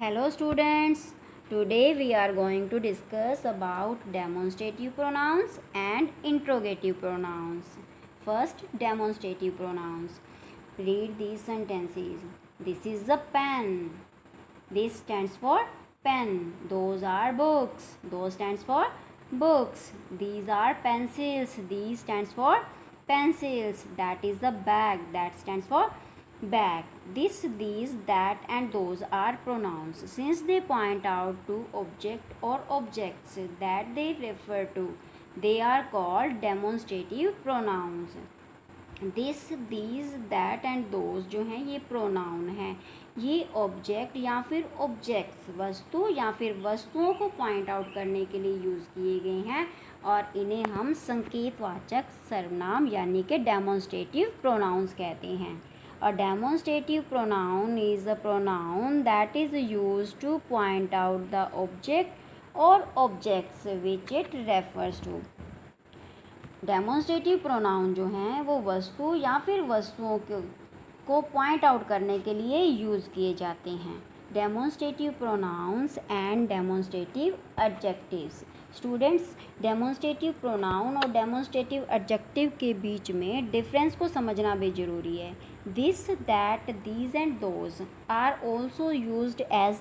Hello students, today we are going to discuss about demonstrative pronouns and interrogative pronouns. First, demonstrative pronouns. Read these sentences. This is a pen. This stands for pen. Those are books. Those stands for books. These are pencils. These stands for pencils. That is a bag. That stands for bag. This, these, that and those are pronouns since they point out to object or objects that they refer to. They are called demonstrative pronouns. This these that and those जो हैं ये pronoun हैं. ये object या फिर objects वस्तु या फिर वस्तुओं को पॉइंट आउट करने के लिए यूज़ किए गए हैं और इन्हें हम संकेतवाचक सर्वनाम यानी कि डेमोन्स्ट्रेटिव प्रोनाउंस कहते हैं. A demonstrative pronoun is a pronoun that is used to point out the object or objects which it refers to. Demonstrative pronoun जो हैं वो वस्तु या फिर वस्तुओं को पॉइंट आउट करने के लिए यूज़ किए जाते हैं. Demonstrative pronouns and demonstrative adjectives. Students, demonstrative pronoun और डेमोन्स्ट्रेटिव एडजेक्टिव के बीच में डिफरेंस को समझना भी ज़रूरी है. This, that, these and those are also used as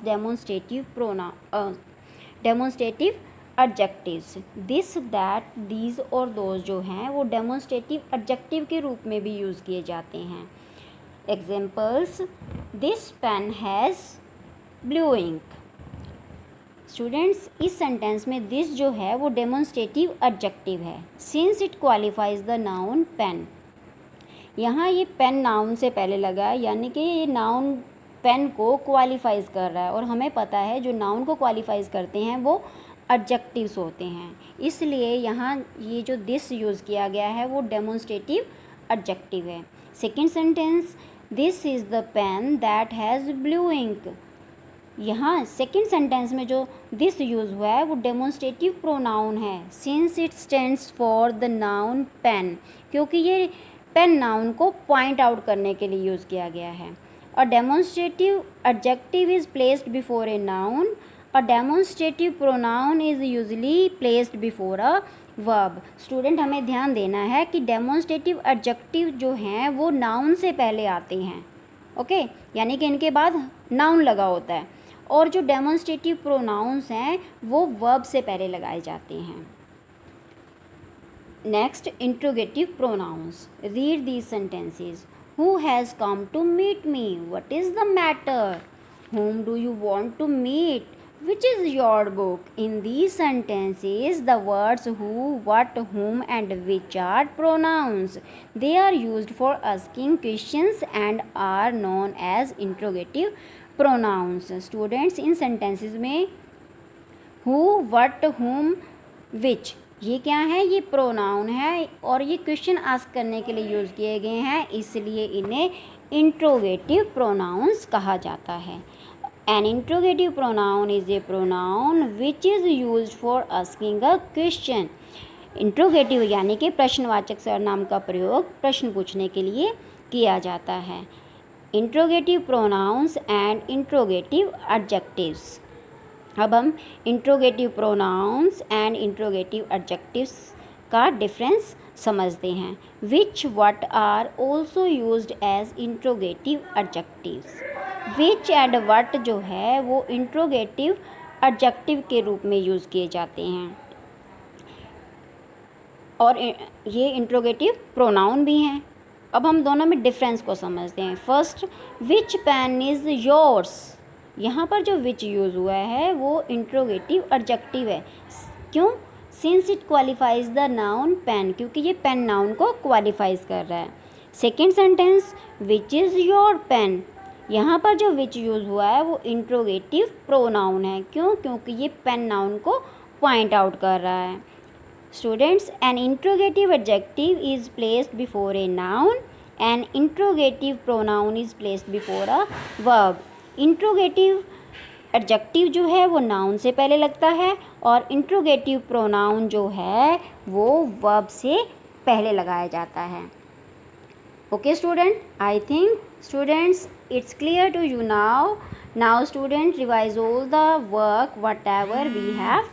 demonstrative adjectives. This, that, these और दोज जो हैं वो डेमोन्स्ट्रेटिव एडजेक्टिव के रूप में भी यूज़ किए जाते हैं. Examples: this pen has blue ink. Students, इस सेंटेंस में दिस जो है वो डेमोन्स्ट्रेटिव एडजेक्टिव है since it qualifies the noun pen. यहाँ ये पेन नाउन से पहले लगा है यानी कि ये नाउन पेन को क्वालिफाइज कर रहा है और हमें पता है जो नाउन को क्वालिफाइज करते हैं वो एडजेक्टिव्स होते हैं. इसलिए यहाँ ये जो दिस यूज़ किया गया है वो डेमोन्स्ट्रेटिव एडजेक्टिव है. Second sentence, this is the pen that has blue ink. यहाँ सेकेंड सेंटेंस में जो दिस यूज़ हुआ है वो डेमोन्स्ट्रेटिव प्रोनाउन है since it stands for the noun pen, क्योंकि ये पेन नाउन को पॉइंट आउट करने के लिए यूज़ किया गया है. A demonstrative adjective is placed before a noun. A demonstrative pronoun is usually placed before a verb. Student, हमें ध्यान देना है कि डेमोन्स्ट्रेटिव एडजेक्टिव जो हैं वो नाउन से पहले आते हैं. ओके, यानी कि इनके बाद नाउन लगा होता है और जो डेमोन्स्ट्रेटिव प्रोनाउंस हैं वो वर्ब से पहले लगाए जाते हैं. Next, interrogative pronouns. Read these sentences. Who has come to meet me. What is the matter. whom do you want to meet. Which is your book. In these sentences, the words who, what, whom and which are pronouns. They are used for asking questions and are known as interrogative pronouns. Students, in sentences में who, what, whom, which ये क्या है, ये pronoun है और ये question ask करने के लिए यूज़ किए गए हैं, इसलिए इन्हें इंट्रोगेटिव प्रोनाउंस कहा जाता है. An interrogative pronoun is a pronoun which is used for asking a question. Interrogative यानी कि प्रश्नवाचक सर्वनाम का प्रयोग प्रश्न पूछने के लिए किया जाता है. Interrogative pronouns and interrogative adjectives. अब हम interrogative pronouns and interrogative adjectives का डिफरेंस समझते हैं. Which, what are also used as interrogative adjectives. Which and what जो है वो इंट्रोगेटिव एडजेक्टिव के रूप में यूज़ किए जाते हैं और ये इंट्रोगेटिव प्रोनाउन भी हैं. अब हम दोनों में डिफरेंस को समझते हैं. First, which pen is yours. यहाँ पर जो विच यूज़ हुआ है वो इंट्रोगेटिव एडजेक्टिव है. क्यों? Since it qualifies the noun pen, क्योंकि ये पेन नाउन को क्वालिफाइज कर रहा है. Second sentence, which is your pen. यहाँ पर जो विच यूज़ हुआ है वो इंट्रोगेटिव प्रोनाउन है. क्यों? क्योंकि ये पेन नाउन को पॉइंट आउट कर रहा है. Students, an interrogative adjective is placed before a noun. An interrogative pronoun is placed before a verb. Interrogative adjective जो है वो नाउन से पहले लगता है और इंट्रोगेटिव प्रोनाउन जो है वो वर्ब से पहले लगाया जाता है. Okay student, I think students it's clear to you now. Now student, revise all the work whatever we have